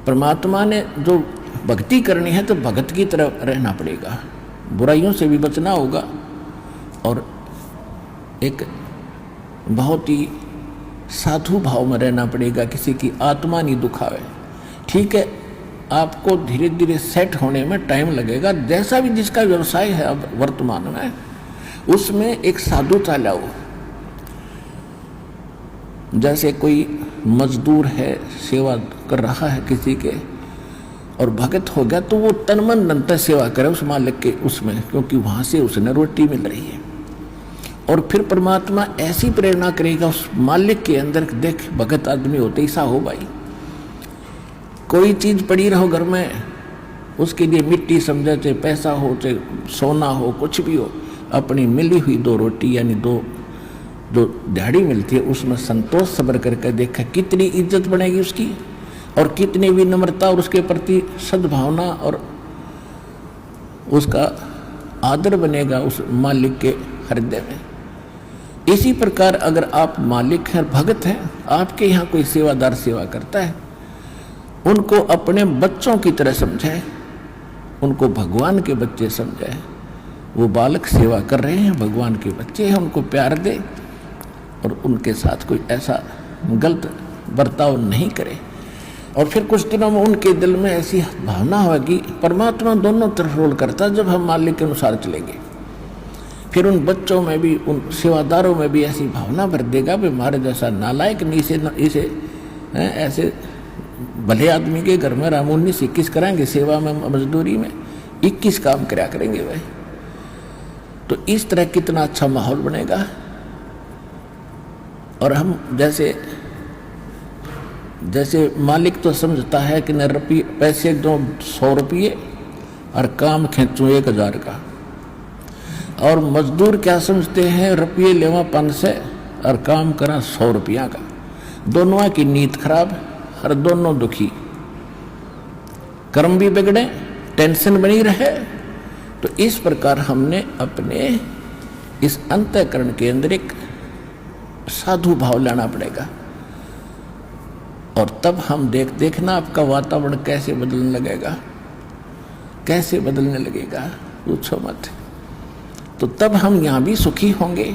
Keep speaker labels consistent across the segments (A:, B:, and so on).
A: परमात्मा ने जो भक्ति करनी है तो भगत की तरह रहना पड़ेगा, बुराइयों से भी बचना होगा और एक बहुत ही साधु भाव में रहना पड़ेगा, किसी की आत्मा नहीं दुखावे। ठीक है, आपको धीरे धीरे सेट होने में टाइम लगेगा, जैसा भी जिसका व्यवसाय है अब वर्तमान में उसमें एक साधुता लाओ। जैसे कोई मजदूर है, सेवा कर रहा है किसी के और भगत हो गया तो वो तन मन धन से सेवा करे उस मालिक के उसमें, क्योंकि वहाँ से उसने रोटी मिल रही है। और फिर परमात्मा ऐसी प्रेरणा करेगा उस मालिक के अंदर, देख भगत आदमी होते ऐसा हो भाई, कोई चीज़ पड़ी रहो घर में उसके लिए मिट्टी समझे, चाहे पैसा हो चाहे सोना हो कुछ भी हो, अपनी मिली हुई 2 रोटी यानी 2 जो दिहाड़ी मिलती है उसमें संतोष सब्र करके देखा कितनी इज्जत बनेगी उसकी और कितनी विनम्रता और उसके प्रति सद्भावना और उसका आदर बनेगा उस मालिक के हृदय में। इसी प्रकार अगर आप मालिक हैं, भगत हैं, आपके यहाँ कोई सेवादार सेवा करता है, उनको अपने बच्चों की तरह समझाए, उनको भगवान के बच्चे समझाए। वो बालक सेवा कर रहे हैं, भगवान के बच्चे हैं, उनको प्यार दे और उनके साथ कोई ऐसा गलत बर्ताव नहीं करे। और फिर कुछ दिनों में उनके दिल में ऐसी भावना होगी, परमात्मा दोनों तरफ रोल करता है, जब हम मालिक के अनुसार चलेंगे फिर उन बच्चों में भी, उन सेवादारों में भी ऐसी भावना भर देगा भी हमारे जैसा नालायक नहीं, इसे ऐसे भले आदमी के घर में राम 19-21 कराएंगे, सेवा में मजदूरी में 21 काम करा करेंगे भाई। तो इस तरह कितना अच्छा माहौल बनेगा। और हम जैसे मालिक तो समझता है कि न रुपये पैसे दो 100 रुपये और काम खींचूँ 1000 का, और मजदूर क्या समझते हैं, रुपये लेवा 500 और काम करा 100 रुपया का। दोनों की नीयत खराब और दोनों दुखी, कर्म भी बिगड़े, टेंशन बनी रहे। तो इस प्रकार हमने अपने इस अंतःकरण के अंदर एक साधु भाव लाना पड़ेगा और तब हम देखना आपका वातावरण कैसे बदलने लगेगा, कैसे बदलने लगेगा, पूछो मत। तो तब हम यहाँ भी सुखी होंगे,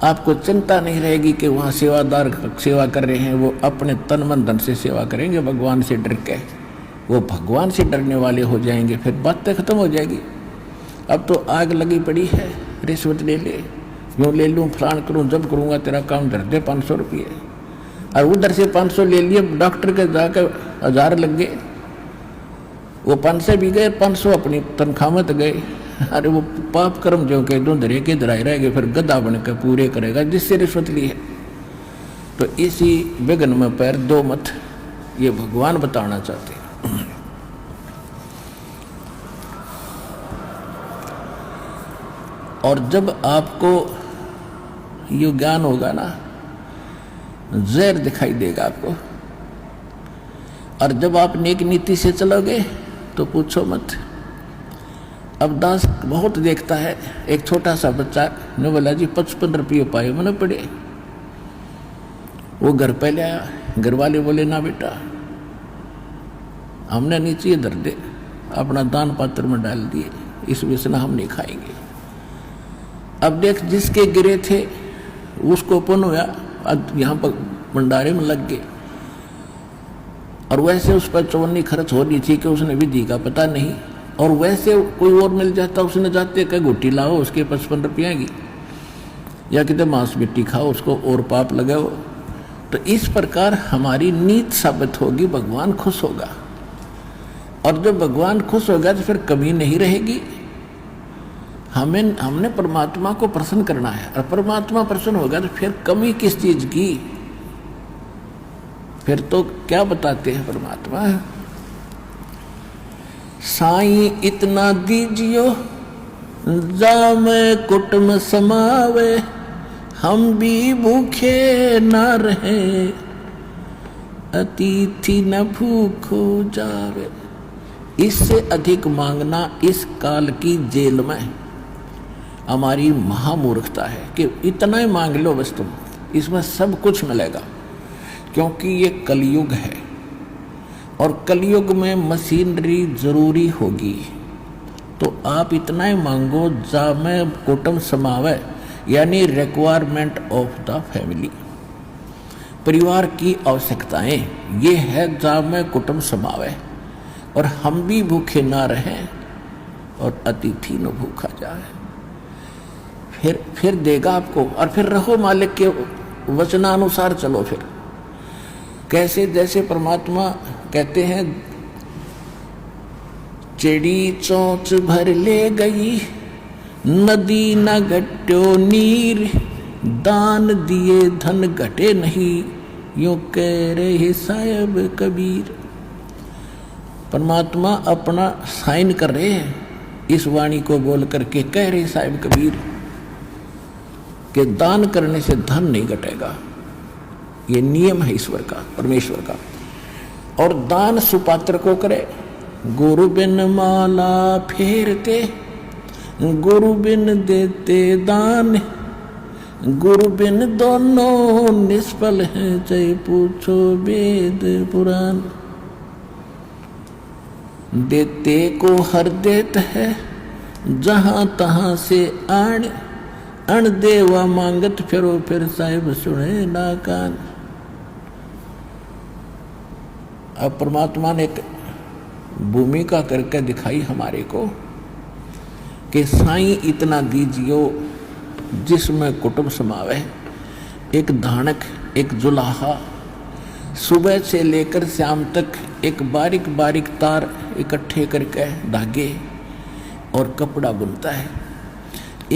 A: आपको चिंता नहीं रहेगी कि वहाँ सेवादार सेवा कर रहे हैं, वो अपने तन मन धन से सेवा करेंगे, भगवान से डर के वो भगवान से डरने वाले हो जाएंगे, फिर बातें खत्म हो जाएगी। अब तो आग लगी पड़ी है, रिश्वत ले ले, यूँ ले लूँ, फलान करूँ, जब करूँगा तेरा काम धर दे 500 रुपये, और उधर से 500 ले लिए, डॉक्टर के जाकर 1000 लग गए, वो 500 भी गए, 500 अपनी तनख्वाह में तो गए। अरे वो पाप कर्म जो कह दो धरे के धराए रहेंगे, फिर गधा बन के पूरे करेगा जिससे रिश्वत ली है। तो इसी विघ्न में पैर दो मत, ये भगवान बताना चाहते हैं। और जब आपको ये ज्ञान होगा ना, जहर दिखाई देगा आपको, और जब आप नेक नीति से चलोगे तो पूछो मत। अब दास बहुत देखता है, एक छोटा सा बच्चा ने बोला जी 55 रुपये पाए मैंने पड़े, वो घर पे ले आया, घर वाले बोले ना बेटा हमने नीचे धर दे, अपना दान पात्र में डाल दिए, इस वजह हम नहीं खाएंगे। अब देख जिसके गिरे थे उसको पुण्य हुआ, अब यहाँ पर भंडारे में लग गए, और वैसे उस पर चवन्नी खर्च हो रही थी कि उसने विधि का पता नहीं, और वैसे कोई और मिल जाता उसने जाते कह घुट्टी लाओ उसके 55 रुपये की, या कितने मांस मिट्टी खाओ उसको और पाप लगाओ। तो इस प्रकार हमारी नीत साबित होगी, भगवान खुश होगा, और जब भगवान खुश होगा तो फिर कमी नहीं रहेगी। हमने परमात्मा को प्रसन्न करना है, और परमात्मा प्रसन्न होगा तो फिर कमी किस चीज की, फिर तो क्या बताते हैं परमात्मा, साईं इतना दीजियो जामे कुटुम समावे, हम भी भूखे न रहे अतिथि न भूखो जावे। इससे अधिक मांगना इस काल की जेल में हमारी महामूर्खता है कि इतना ही मांग लो बस तुम, इसमें सब कुछ मिलेगा, क्योंकि ये कलयुग है। और कलयुग में मशीनरी जरूरी होगी, तो आप इतना ही मांगो जा में कुटुंब समावे, यानी रिक्वायरमेंट ऑफ द फैमिली, परिवार की आवश्यकताएं ये है जा में कुटुंब समावे, और हम भी भूखे ना रहें और अतिथि न भूखा जाए। फिर देगा आपको, और फिर रहो मालिक के वचनानुसार चलो। फिर कैसे, जैसे परमात्मा कहते हैं, चिड़ी चोंच भर ले गई नदी न घट्यो नीर, दान दिए धन घटे नहीं, यूं कह रहे साहिब कबीर। परमात्मा अपना साइन कर रहे हैं इस वाणी को बोल करके, कह रहे साहिब कबीर कि दान करने से धन नहीं घटेगा, ये नियम है ईश्वर का, परमेश्वर का। और दान सुपात्र को करे, गुरु बिन माला फेरते, गुरु बिन देते दान, गुरु बिन दोनों निष्फल हैं, चाहे पूछो वेद पुराण। देते को हर देत है, जहां तहां से आण, अण देवा मांगत फिरो, फिर साहिब सुने ना कान। अब परमात्मा ने एक भूमिका करके दिखाई हमारे को कि साईं इतना दीजियो जिसमें कुटुंब समावे, एक धानक, एक जुलाहा, सुबह से लेकर शाम तक एक बारीक बारीक तार इकट्ठे करके धागे और कपड़ा बुनता है।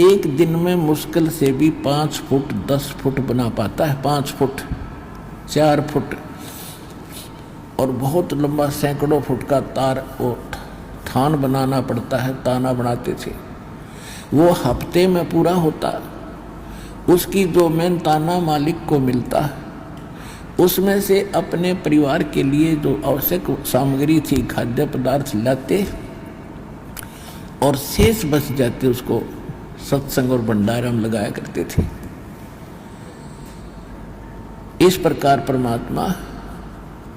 A: एक दिन में मुश्किल से भी 5 फुट 10 फुट बना पाता है, 5 फुट 4 फुट, और बहुत लंबा सैकड़ों फुट का तार वो थान बनाना पड़ता है, ताना बनाते थे। वो हफ्ते में पूरा होता, उसकी जो मेहनताना मालिक को मिलता, उसमें से अपने परिवार के लिए जो आवश्यक सामग्री थी, खाद्य पदार्थ लाते, और शेष बच जाते उसको सत्संग और भंडारा में लगाया करते थे। इस प्रकार परमात्मा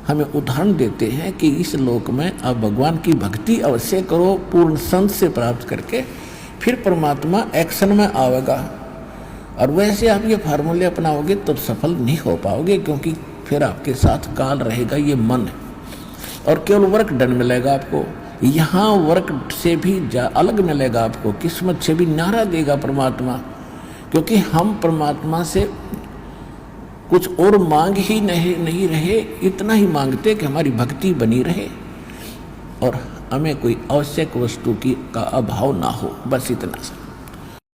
A: हमें उदाहरण देते हैं कि इस लोक में आप भगवान की भक्ति अवश्य करो, पूर्ण संत से प्राप्त करके, फिर परमात्मा एक्शन में आवेगा। और वैसे आप ये फार्मूले अपनाओगे तो सफल नहीं हो पाओगे, क्योंकि फिर आपके साथ काल रहेगा, ये मन है, और केवल वर्क डन मिलेगा आपको। यहाँ वर्क से भी अलग मिलेगा आपको, किस्मत से भी न्यारा देगा परमात्मा, क्योंकि हम परमात्मा से कुछ और मांग ही नहीं रहे, इतना ही मांगते कि हमारी भक्ति बनी रहे और हमें कोई आवश्यक वस्तु का अभाव ना हो, बस इतना सा।